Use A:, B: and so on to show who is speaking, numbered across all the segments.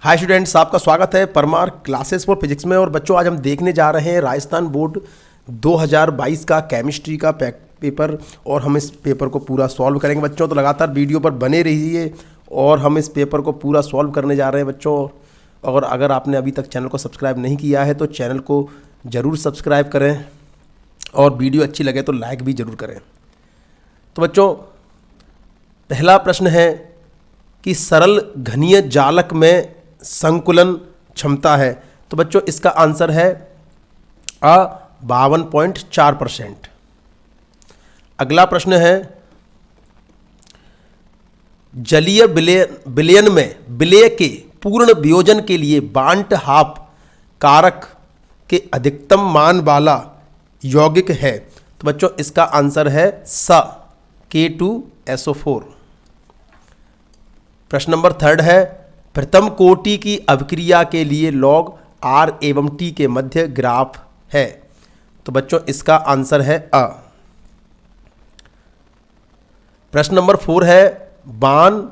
A: Hi students, आपका स्वागत है परमार क्लासेस फॉर फिजिक्स में। और बच्चों, आज हम देखने जा रहे हैं राजस्थान बोर्ड 2022 का केमिस्ट्री का पेपर और हम इस पेपर को पूरा सॉल्व करेंगे बच्चों। तो लगातार वीडियो पर बने रहिए और हम इस पेपर को पूरा सॉल्व करने जा रहे हैं बच्चों। और अगर आपने अभी तक चैनल को सब्सक्राइब नहीं किया है तो चैनल को ज़रूर सब्सक्राइब करें और वीडियो अच्छी लगे तो लाइक भी ज़रूर करें। तो बच्चों, पहला प्रश्न है कि सरल घनीय जालक में संकुलन क्षमता है। तो बच्चों, इसका आंसर है 52.4%। अगला प्रश्न है जलीय विलयन में विलय के पूर्ण वियोजन के लिए बांट हाफ कारक के अधिकतम मान वाला यौगिक है। तो बच्चों, इसका आंसर है K2SO4। प्रश्न नंबर 3 है प्रथम कोटि की अभिक्रिया के लिए लॉग R एवं T के मध्य ग्राफ है। तो बच्चों, इसका आंसर है अ। प्रश्न नंबर 4 है बान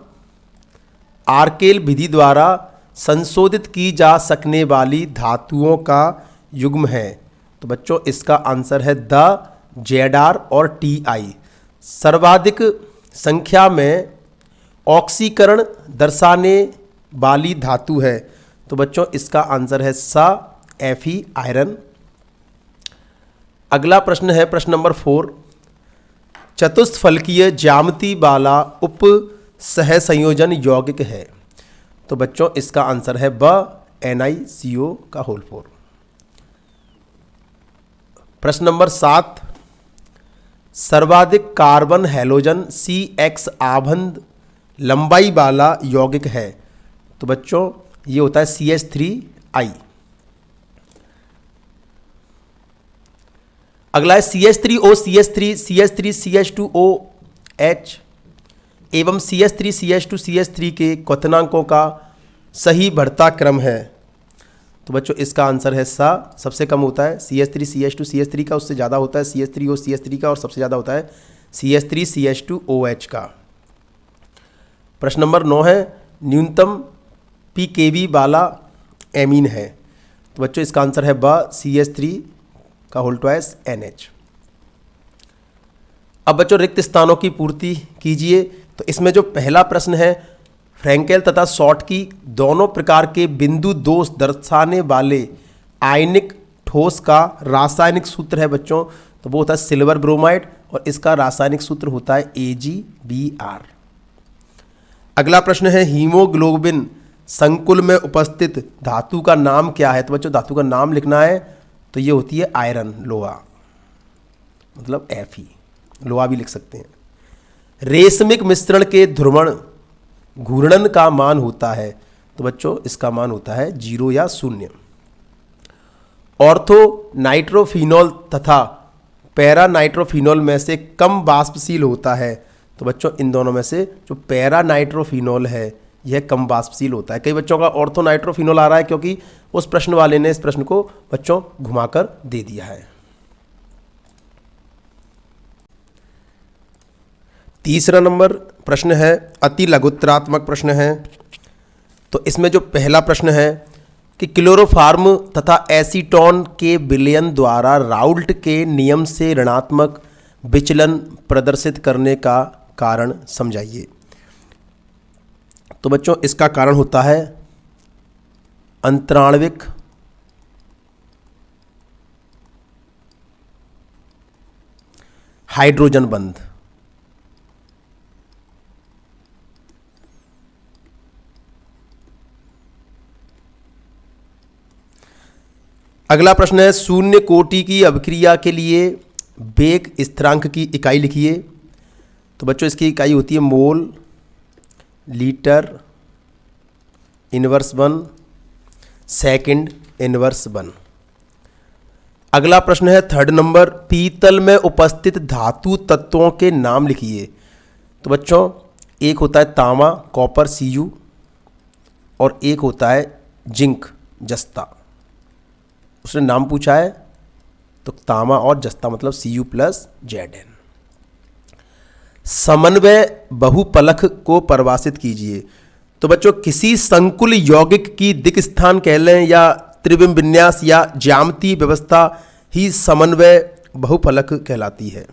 A: आर्केल विधि द्वारा संशोधित की जा सकने वाली धातुओं का युग्म है। तो बच्चों, इसका आंसर है द ZR और TI। सर्वाधिक संख्या में ऑक्सीकरण दर्शाने वाली धातु है। तो बच्चों, इसका आंसर है Fe आयरन। अगला प्रश्न है प्रश्न नंबर 4 चतुष्फलकीय ज्यामिति वाला उप सहसंयोजन यौगिक है। तो बच्चों, इसका आंसर है NiCO4। प्रश्न नंबर 7 सर्वाधिक कार्बन हैलोजन CX आबंध लंबाई वाला यौगिक है। तो बच्चों, ये होता है CH3I। अगला है CH3O CH3 CH3 CH2OH एवं CH3 CH2 CH3 के क्वथनांकों का सही बढ़ता क्रम है। तो बच्चों, इसका आंसर है सबसे कम होता है CH3 CH2 CH3 का, उससे ज़्यादा होता है CH3O CH3 का और सबसे ज़्यादा होता है CH3 CH2OH का। प्रश्न नंबर 9 है न्यूनतम pKb वाला एमीन है। तो बच्चों, इसका आंसर है CH3NH। अब बच्चों, रिक्त स्थानों की पूर्ति कीजिए। तो इसमें जो पहला प्रश्न है फ्रैंकेल तथा शॉर्टकी दोनों प्रकार के बिंदु दोष दर्शाने वाले आयनिक ठोस का रासायनिक सूत्र है बच्चों। तो वो होता है सिल्वर ब्रोमाइड और इसका रासायनिक सूत्र होता है AgBr। अगला प्रश्न है हीमोग्लोबिन संकुल में उपस्थित धातु का नाम क्या है। तो बच्चों, धातु का नाम लिखना है तो ये होती है आयरन, लोहा, मतलब Fe, लोहा भी लिख सकते हैं। रेशमिक मिश्रण के ध्रुवण घूर्णन का मान होता है। तो बच्चों, इसका मान होता है 0 या 0। ऑर्थो नाइट्रोफिनॉल तथा पैरा नाइट्रोफिनॉल में से कम वाष्पशील होता है। तो बच्चों, इन दोनों में से जो पैरा नाइट्रोफिनॉल है यह कम वाष्पशील होता है। कई बच्चों का ऑर्थो नाइट्रोफिनॉल आ रहा है क्योंकि उस प्रश्न वाले ने इस प्रश्न को बच्चों घुमाकर दे दिया है। तीसरा नंबर प्रश्न है अति लघुत्तरात्मक प्रश्न है। तो इसमें जो पहला प्रश्न है कि क्लोरोफार्म तथा एसीटोन के विलयन द्वारा राउल्ट के नियम से ऋणात्मक विचलन प्रदर्शित करने का कारण समझाइए। तो बच्चों, इसका कारण होता है अंतराण्विक हाइड्रोजन बंध। अगला प्रश्न है शून्य कोटि की अभिक्रिया के लिए वेग स्थिरांक की इकाई लिखिए। तो बच्चों, इसकी इकाई होती है मोल, लीटर इनवर्स 1, सेकंड इनवर्स 1। अगला प्रश्न है 3rd नंबर पीतल में उपस्थित धातु तत्वों के नाम लिखिए। तो बच्चों, एक होता है तांबा, कॉपर Cu, और एक होता है जिंक, जस्ता। उसने नाम पूछा है तो तांबा और जस्ता मतलब Cu+Zn। समन्वय बहुपलक को परिभाषित कीजिए। तो बच्चों किसी संकुल यौगिक की दिक् स्थान कह लें या त्रिविम विन्यास या ज्यामितीय व्यवस्था ही समन्वय बहुफलक कहलाती है।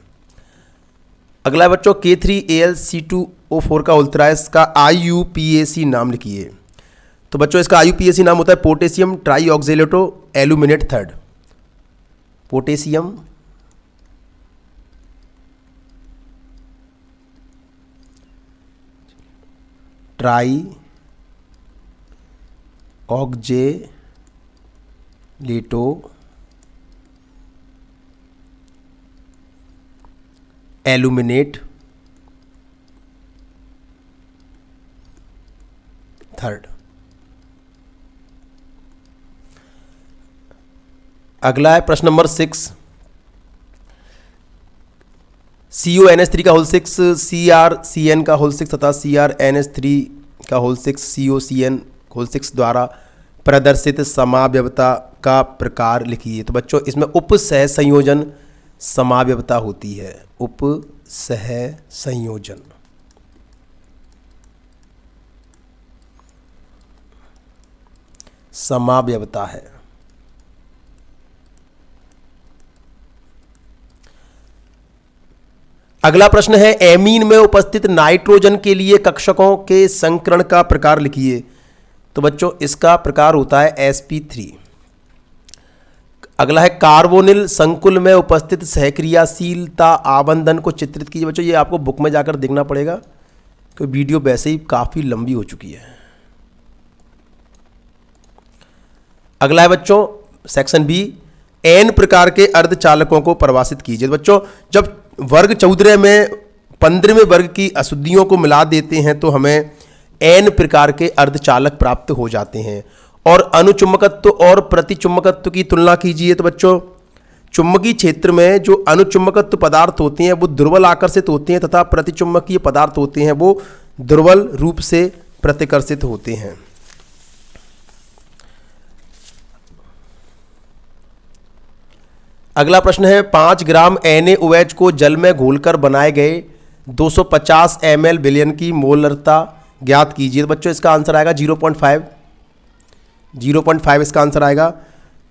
A: अगला है बच्चों K3Al2O4 का उल्टा है, इसका IUPAC नाम लिखिए। तो बच्चों इसका IUPAC नाम होता है potassium trioxalato aluminate third. Potassium trioxalato aluminate third. अगला है प्रश्न नंबर 6, CONH3 का होल 6 CrCN का होल 6 तथा CrNH3 का होल 6 COCN होल 6 द्वारा प्रदर्शित समावयवता का प्रकार लिखिए। तो बच्चों इसमें उप सह संयोजन समावयवता होती है, उप सह संयोजन। समावयवता है। अगला प्रश्न है एमीन में उपस्थित नाइट्रोजन के लिए कक्षकों के संकरण का प्रकार लिखिए। तो बच्चों इसका प्रकार होता है sp3। अगला है कार्बोनिल संकुल में उपस्थित सहक्रियाशीलता आबंधन को चित्रित कीजिए। बच्चों ये आपको बुक में जाकर देखना पड़ेगा क्योंकि वीडियो वैसे ही काफी लंबी हो चुकी है। अगला है बच्चों सेक्शन बी, एन प्रकार के अर्धचालकों को परिभाषित कीजिए। बच्चों जब वर्ग 14 में 15वें वर्ग की अशुद्धियों को मिला देते हैं तो हमें एन प्रकार के अर्धचालक प्राप्त हो जाते हैं। और अनुचुंबकत्व और प्रतिचुंबकत्व की तुलना कीजिए। तो बच्चों चुंबकीय क्षेत्र में जो अनुचुंबकत्व पदार्थ होते हैं वो दुर्बल आकर्षित होते हैं तथा प्रतिचुंबकीय पदार्थ होते हैं वो दुर्बल रूप से प्रतिकर्षित होते हैं। अगला प्रश्न है 5 ग्राम NaOH को जल में घोलकर बनाए गए 250 ml विलयन की मोलरता ज्ञात कीजिए। बच्चों इसका आंसर आएगा 0.5 इसका आंसर आएगा।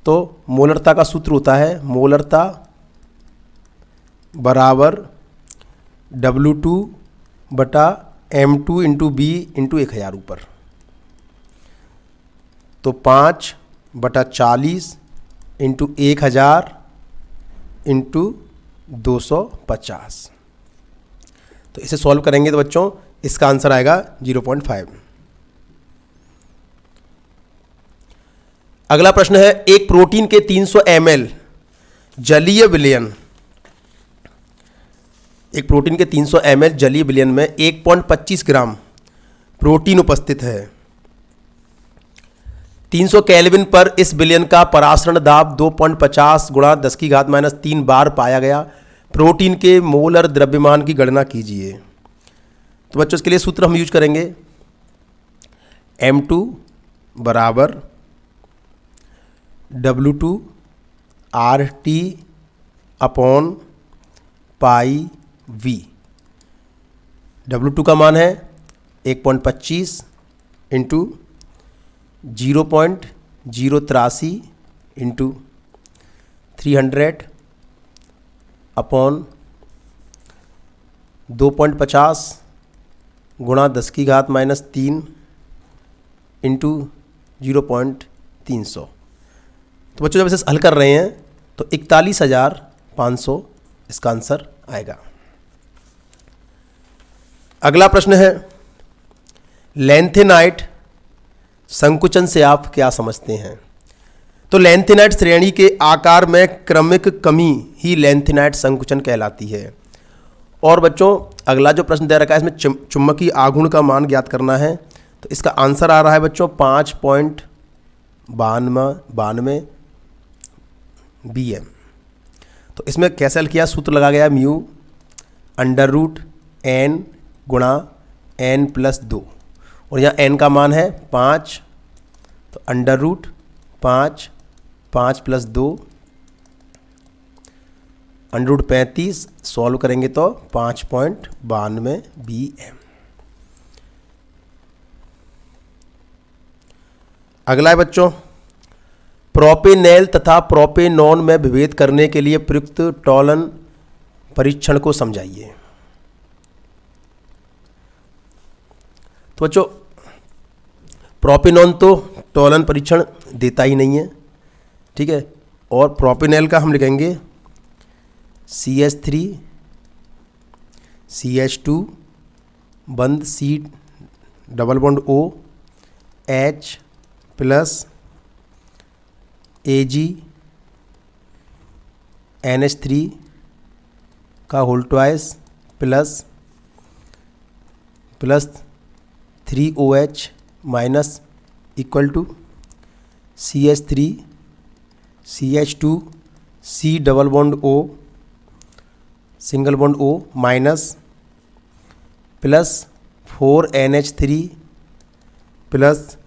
A: तो मोलरता का सूत्र होता है मोलरता बराबर W2 बटा M2 इंटू B इंटू 1000 ऊपर। तो 5/40 इंटू 1000 इंटू 250। तो इसे सॉल्व करेंगे तो बच्चों इसका आंसर आएगा 0.5। अगला प्रश्न है एक प्रोटीन के 300 ml जलीय विलयन, एक प्रोटीन के 300 ml जलीय विलयन में 1.25 ग्राम प्रोटीन उपस्थित है। 300 केल्विन पर इस विलयन का परासरण दाब 2.50 गुणा 10⁻³ बार पाया गया। प्रोटीन के मोलर द्रव्यमान की गणना कीजिए। तो बच्चों इसके लिए सूत्र हम यूज करेंगे M2 बराबर W2 RT upon pi V। W2 का मान है 1.25 इंटू 0.083 इंटू 300 अपॉन 2.50 गुणा 10⁻³ इंटू 0.300। तो बच्चों जब इसे हल कर रहे हैं तो 41,500 इसका आंसर आएगा। अगला प्रश्न है लैंथेनाइट संकुचन से आप क्या समझते हैं। तो लैंथेनाइट श्रेणी के आकार में क्रमिक कमी ही लैंथेनाइट संकुचन कहलाती है। और बच्चों अगला जो प्रश्न दे रखा है इसमें चुंबकीय आघूर्ण का मान ज्ञात करना है। तो इसका आंसर आ रहा है बच्चों 5.92 BM। तो इसमें कैसे हल किया, सूत्र लगा गया म्यू √n गुणा n+2 और यहाँ n का मान है 5। तो √5 5+2 √35 सॉल्व करेंगे तो 5.92 BM। अगला है बच्चों, प्रोपेनॉल तथा प्रोपेनॉन में विभेद करने के लिए प्रयुक्त टॉलन परीक्षण को समझाइए। तो बच्चों प्रोपेनॉन तो टॉलन परीक्षण देता ही नहीं है, ठीक है। और प्रोपेनॉल का हम लिखेंगे CH3 CH2 बंद C double bond O H plus Ag NH3 का whole twice plus 3OH minus equal to CH3 CH2 C double bond O single bond O minus plus 4NH3 plus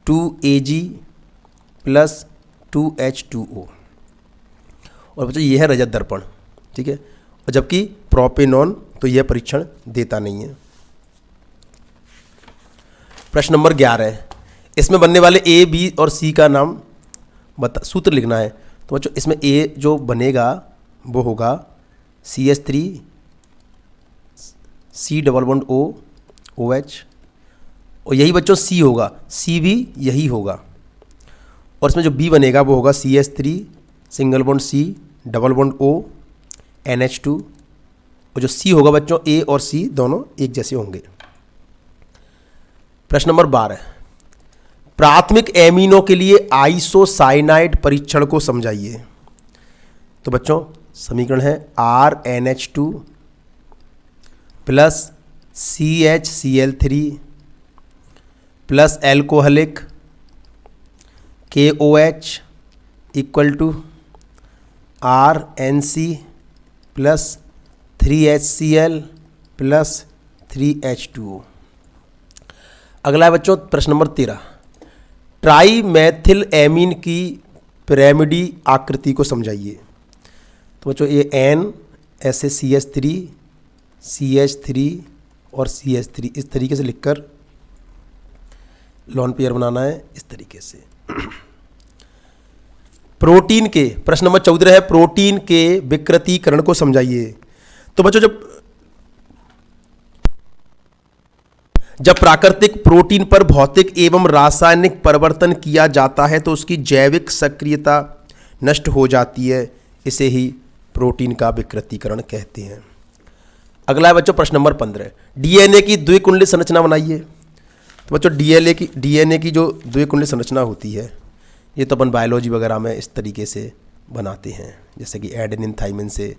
A: 2Ag plus 2H2O। और बच्चों ये है रजत दर्पण, ठीक है। और जबकि प्रोपेनॉन तो यह परीक्षण देता नहीं है। प्रश्न नंबर 11, इसमें बनने वाले A, B और C का नाम सूत्र लिखना है। तो बच्चों इसमें A जो बनेगा वो होगा CH3 C double bond O OH, और यही बच्चों C होगा, C भी यही होगा। और इसमें जो B बनेगा वो होगा CH3 single bond C double bond O NH2, और जो C होगा बच्चों A और C दोनों एक जैसे होंगे। प्रश्न नंबर 12, प्राथमिक एमिनो के लिए आइसोसाइनाइड परीक्षण को समझाइए। तो बच्चों समीकरण है RNH2 plus CHCl3 plus alcoholic KOH equal to RNC plus 3HCl plus 3H2O। अगला है बच्चों प्रश्न नंबर 13, ट्राईमेथिल एमीन की पिरामिडी आकृति को समझाइए। तो बच्चों ये N ऐसे CH3 CH3 और CH3 इस तरीके से लिखकर लॉन पेयर बनाना है, इस तरीके से। प्रोटीन के प्रश्न नंबर 14 है, प्रोटीन के विकृतीकरण को समझाइए। तो बच्चों जब प्राकृतिक प्रोटीन पर भौतिक एवं रासायनिक परिवर्तन किया जाता है तो उसकी जैविक सक्रियता नष्ट हो जाती है, इसे ही प्रोटीन का विकृतीकरण कहते हैं। अगला है बच्चों प्रश्न नंबर 15, डीएनए की द्विकुंडली संरचना बनाइए। तो बच्चों डीएनए की जो द्विकुंडली संरचना होती है ये तो अपन बायोलॉजी वगैरह में इस तरीके से बनाते हैं, जैसे कि एडेनिन थाइमिन से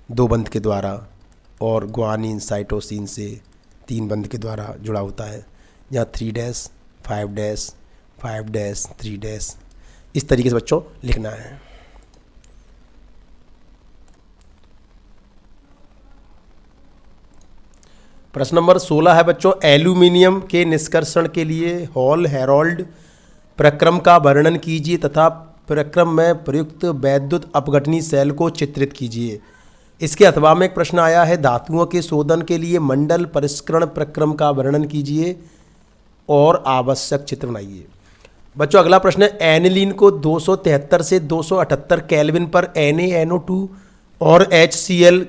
A: 2 बंध के द्वारा और ग्वानिन साइटोसिन से 3 बंध के द्वारा जुड़ा होता है, जहाँ 3' 5' 5' 3' इस तरीके से बच्चों लिखना है। प्रश्न नंबर 16 है बच्चों, एल्यूमिनियम के निष्कर्षण के लिए हॉल हेरोल्ड प्रक्रम का वर्णन कीजिए तथा प्रक्रम में प्रयुक्त वैद्युत अपघटनी सेल को चित्रित कीजिए। इसके अथवा में एक प्रश्न आया है, धातुओं के शोधन के लिए मंडल परिष्करण प्रक्रम का वर्णन कीजिए और आवश्यक चित्र बनाइए। बच्चों अगला प्रश्न है, एनिलीन को 273 से 278 केल्विन पर NaNO2 और HCl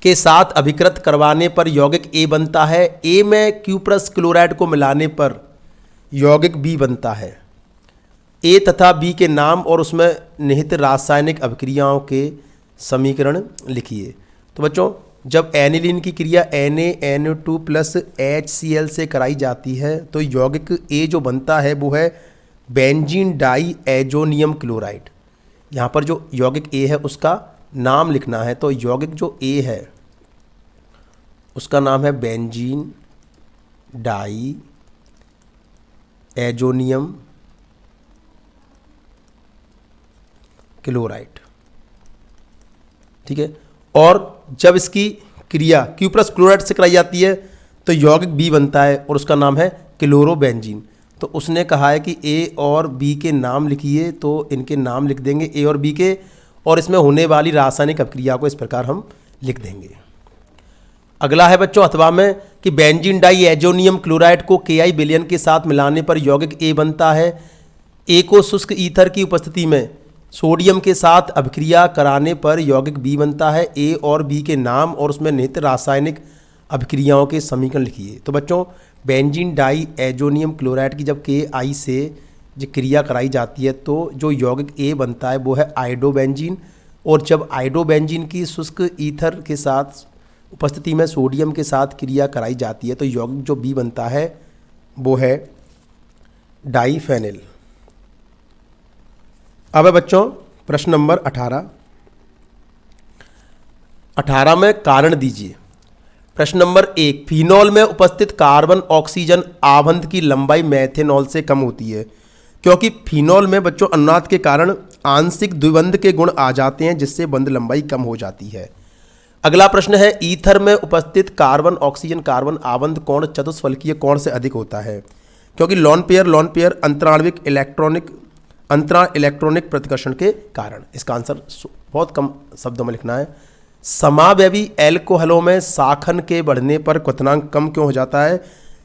A: के साथ अभिकृत करवाने पर यौगिक A बनता है। A में क्यूप्रस क्लोराइड को मिलाने पर यौगिक B बनता है। A तथा B के नाम और उसमें निहित रासायनिक अभिक्रियाओं के समीकरण लिखिए। तो बच्चों जब एनिलीन की क्रिया NaNO2 प्लस HCl से कराई जाती है तो यौगिक A जो बनता है वो है बेंजीन डाई एजोनियम क्लोराइड। यहाँ पर जो यौगिक A है उसका नाम लिखना है, तो यौगिक जो A है उसका नाम है बेंजीन डाई एजोनियम क्लोराइड, ठीक है। और जब इसकी क्रिया क्यूप्रस क्लोराइड से कराई जाती है तो यौगिक B बनता है और उसका नाम है क्लोरोबेंजीन। तो उसने कहा है कि A और B के नाम लिखिए, तो इनके नाम लिख देंगे A और B के, और इसमें होने वाली रासायनिक अभिक्रिया को इस प्रकार हम लिख देंगे। अगला है बच्चों अथवा में कि बेंजीन डाई एजोनियम क्लोराइड को Ki विलयन के साथ मिलाने पर यौगिक A बनता है। A को शुष्क ईथर की उपस्थिति में सोडियम के साथ अभिक्रिया कराने पर यौगिक B बनता है। A और B के नाम और उसमें निहित रासायनिक अभिक्रियाओं के समीकरण लिखिए। तो बच्चों बेंजीन डाई एजोनियम क्लोराइड की जब Ki से जो क्रिया कराई जाती है तो जो यौगिक A बनता है वो है आइडोबेंजीन, और जब आइडोबेंजीन की शुष्क ईथर के साथ उपस्थिति में सोडियम के साथ क्रिया कराई जाती है तो यौगिक जो B बनता है वो है डाईफेनिल। अब है बच्चों प्रश्न नंबर 18 में कारण दीजिए। प्रश्न नंबर 1, फिनॉल में उपस्थित कार्बन ऑक्सीजन आबंध की लंबाई मेथेनॉल से कम होती है क्योंकि फिनॉल में बच्चों अनुनाद के कारण आंशिक द्विबंध के गुण आ जाते हैं जिससे बंध लंबाई कम हो जाती है। अगला प्रश्न है, ईथर में उपस्थित कार्बन ऑक्सीजन कार्बन आबंध कोण चतुष्फलकीय कोण से अधिक होता है क्योंकि लोन पेयर अंतराणविक इलेक्ट्रॉनिक प्रतिकर्षण के कारण। इसका आंसर बहुत कम शब्दों में लिखना है। समावयवी एल्कोहलों में शाखन के बढ़ने पर क्वथनांक कम क्यों हो जाता है?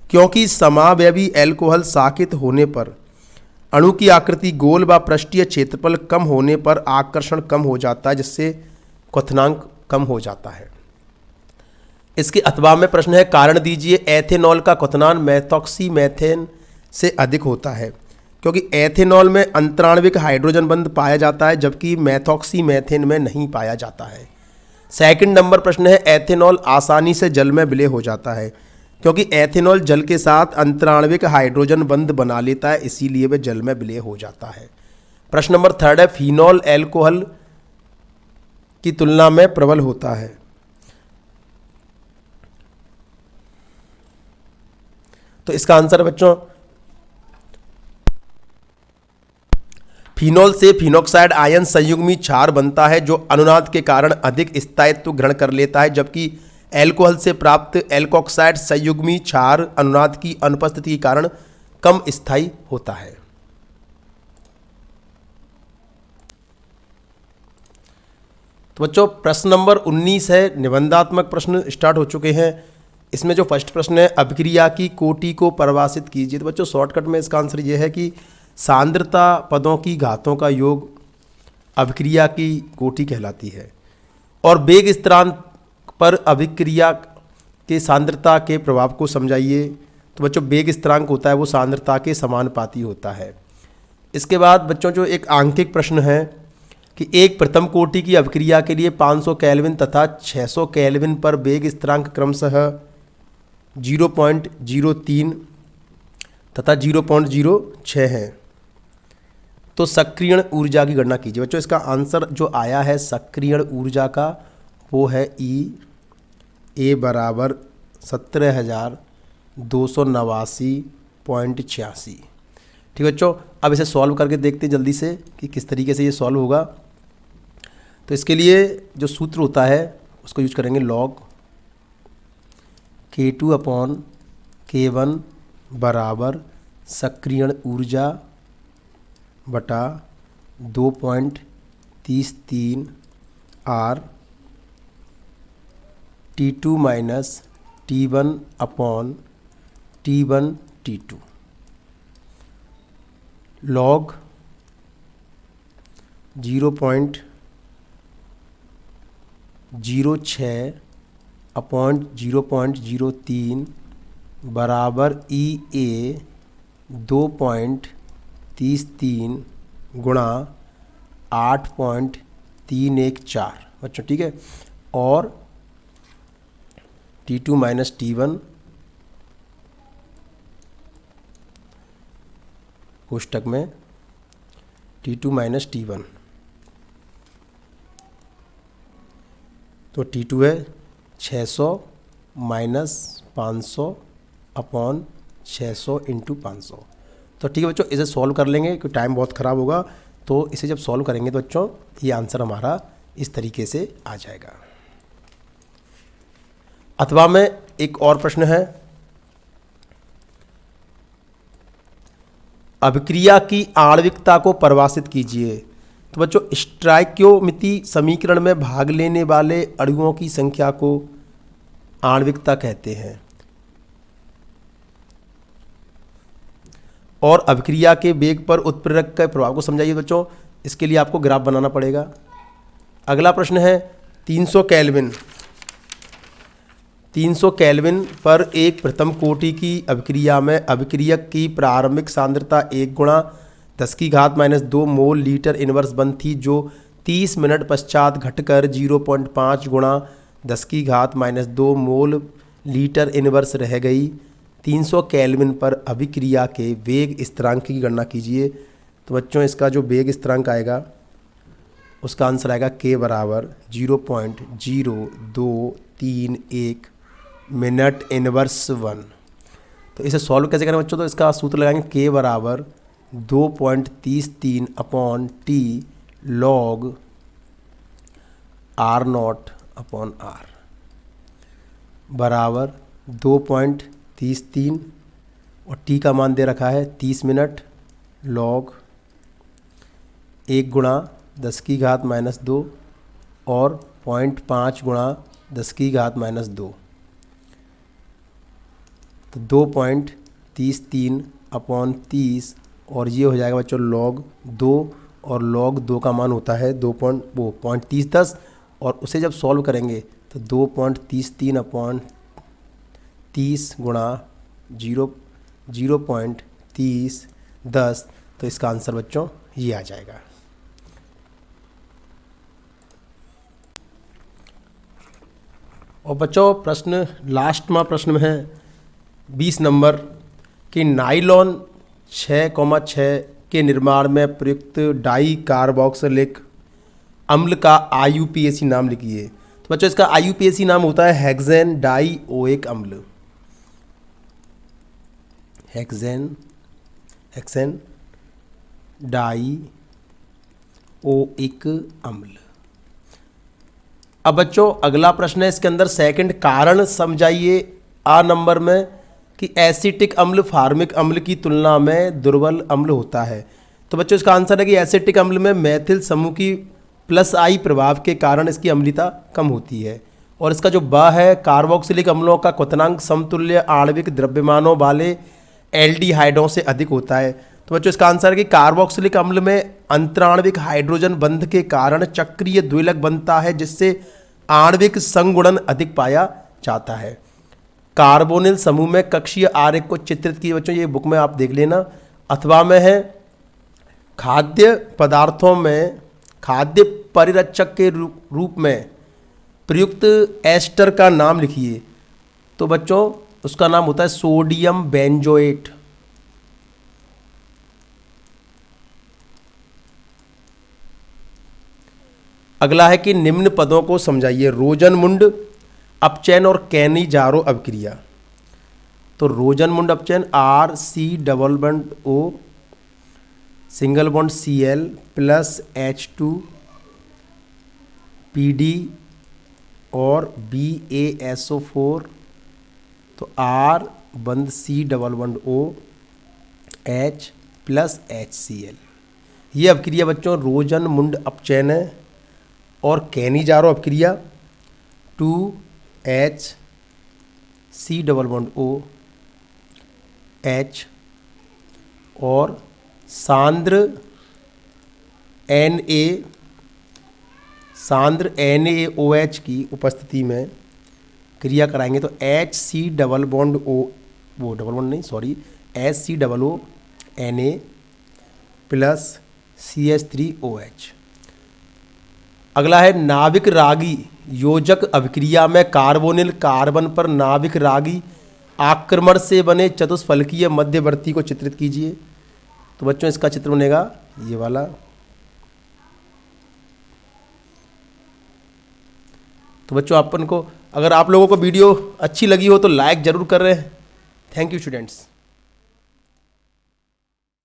A: क्योंकि समावयवी एल्कोहल शाखित होने पर अणु की आकृति गोल व पृष्ठीय क्षेत्रफल कम होने पर आकर्षण कम हो जाता है जिससे क्वथनांक कम हो जाता है। इसके अथवा में प्रश्न है, कारण दीजिए। एथेनॉल का क्वथनांक मेथॉक्सी मेथेन से अधिक होता है क्योंकि एथेनॉल में अंतराणविक हाइड्रोजन बंध पाया जाता है जबकि मेथॉक्सी मेथेन में नहीं पाया जाता है। सेकंड नंबर प्रश्न है, एथेनॉल आसानी से जल में विलय हो जाता है क्योंकि एथेनॉल जल के साथ अंतराणविक हाइड्रोजन बंध बना लेता है इसीलिए वह जल में विलय हो जाता है। प्रश्न नंबर 3 है, फिनॉल एल्कोहल की तुलना में प्रबल होता है। तो इसका आंसर बच्चों फिनॉल से फिनॉक्साइड आयन संयुग्मी क्षार बनता है जो अनुनाद के कारण अधिक स्थायित्व ग्रहण कर लेता है जबकि एल्कोहल से प्राप्त एल्कोक्साइड संयुग्मी क्षार अनुनाद की अनुपस्थिति के कारण कम स्थायी होता है। तो बच्चों प्रश्न नंबर 19 है, निबंधात्मक प्रश्न स्टार्ट हो चुके हैं। इसमें जो फर्स्ट प्रश्न है, अभिक्रिया की कोटि को परिभाषित कीजिए। तो बच्चों शॉर्टकट में इसका आंसर ये है कि सांद्रता पदों की घातों का योग अभिक्रिया की कोटि कहलाती है और वेग स्थिरांक पर अभिक्रिया के सांद्रता के प्रभाव को समझाइए। तो बच्चों वेग स्थिरांक होता है वो सांद्रता के समानुपाती होता है। इसके बाद बच्चों जो एक आंकिक प्रश्न है कि एक प्रथम कोटि की अभिक्रिया के लिए 500 केल्विन तथा 600 केल्विन पर वेग स्थिरांक क्रमशः 0.03 तथा 0.06 है तो सक्रियण ऊर्जा की गणना कीजिए। बच्चों इसका आंसर जो आया है सक्रियण ऊर्जा का वो है E बराबर 17,289.86। ठीक है बच्चों, अब इसे सॉल्व करके देखते हैं जल्दी से कि किस तरीके से ये सॉल्व होगा। तो इसके लिए जो सूत्र होता है उसको यूज करेंगे log K2/K1 बराबर सक्रियण ऊर्जा बटा 2.33 R T2 minus T1/T1 T2 log 0.06/0.03 बराबर EA 2.33 गुणा 8.314 बच्चों, ठीक है। और T2 माइनस T1 कोष्टक में T2 माइनस T1 तो T2 है 600 माइनस 500 अपॉन 600 इंटू 500। तो ठीक है बच्चों, इसे सॉल्व कर लेंगे क्योंकि टाइम बहुत ख़राब होगा। तो इसे जब सॉल्व करेंगे तो बच्चों ये आंसर हमारा इस तरीके से आ जाएगा। अथवा में एक और प्रश्न है, अभिक्रिया की आणविकता को परिभाषित कीजिए। तो बच्चों स्टोइकियोमेट्री समीकरण में भाग लेने वाले अणुओं की संख्या को आणविकता कहते हैं। और अभिक्रिया के वेग पर उत्प्रेरक के प्रभाव को समझाइए बच्चों। इसके लिए आपको ग्राफ बनाना पड़ेगा। अगला प्रश्न है 300 केल्विन। 300 केल्विन पर एक प्रथम कोटि की अभिक्रिया में अभिक्रियक की प्रारंभिक सांद्रता 1 गुणा 10⁻² मोल लीटर इनवर्स बन थी, जो 30 मिनट पश्चात घटकर 0.5 गुणा 10⁻² मोल लीटर इनवर्स रह गई। 300 केल्विन पर अभिक्रिया के वेग स्थिरांक की गणना कीजिए। तो बच्चों इसका जो वेग स्थिरांक आएगा उसका आंसर आएगा k बराबर 0.0231 मिनट इनवर्स 1। तो इसे सॉल्व कैसे करें बच्चों? तो इसका सूत्र लगाएंगे k बराबर 2.33 upon T log r0 upon r बराबर 2.33 और t का मान दे रखा है 30 मिनट लॉग 1 गुणा 10⁻² और 0.5 गुणा 10⁻²। तो 2.33 अपॉन 30 और ये हो जाएगा बच्चों log 2 और log 2 का मान होता है 0.3010 और उसे जब सॉल्व करेंगे तो 2.33 अपॉन 30 गुणा 0.3010। तो इसका आंसर बच्चों ये आ जाएगा। और बच्चों प्रश्न लास्ट में प्रश्न में है 20 नंबर कि नाइलॉन 6,6 के निर्माण में प्रयुक्त डाई कार्बोक्सिलिक अम्ल का IUPAC नाम लिखिए। तो बच्चों इसका IUPAC नाम होता है हेक्सेन डाई ओइक अम्ल। हेक्सेन डाई ओइक अम्ल। अब बच्चों अगला प्रश्न है, इसके अंदर सेकंड कारण समझाइए आ नंबर में कि एसिटिक अम्ल फार्मिक अम्ल की तुलना में दुर्बल अम्ल होता है। तो बच्चों इसका आंसर है कि एसिटिक अम्ल में मैथिल समूह की +I प्रभाव के कारण इसकी अम्लता कम होती है। और इसका जो ब है कार्बोक्सिलिक अम्लों का क्वथनांक समतुल्य आणविक द्रव्यमानों वाले एल्डिहाइडों से अधिक होता है। तो बच्चों इसका आंसर है कि कार्बोक्सिलिक अम्ल में अंतराण्विक हाइड्रोजन बंध के कारण चक्रीय द्विलक बनता है, जिससे आणविक संगुणन अधिक पाया जाता है। कार्बोनिल समूह में कक्षीय आरेख को चित्रित किए बच्चों, ये बुक में आप देख लेना अथवा में है। खाद्य पदार्थों में खाद्य परिरक्षक के रूप में प्रयुक्त एस्टर का नाम लिखिए। तो बच्चों उसका नाम होता है सोडियम बेंजोएट। अगला है कि निम्न पदों को समझाइए। रोजनमुंड अपचयन और कैनिजारो अभिक्रिया। तो रोजनमुंड अपचयन RC≡O single bond Cl plus H2PD और BaSO4। तो R बंद C≡O H प्लस HCl। ये अभिक्रिया बच्चों रोजनमुंड अपचयन है। और कैनिजारो अभिक्रिया 2HC≡O H और सांद्र NaOH की उपस्थिति में क्रिया कराएंगे। तो HC≡O Na प्लस CH3OH। अगला है नाविक रागी योजक अभिक्रिया में कार्बोनिल कार्बन पर नाविक रागी आक्रमण से बने चतुष्फलकीय मध्यवर्ती को चित्रित कीजिए। तो बच्चों इसका चित्र बनेगा ये वाला। तो बच्चों अपन को अगर आप लोगों को वीडियो अच्छी लगी हो तो लाइक जरूर कर रहे हैं। Thank you students.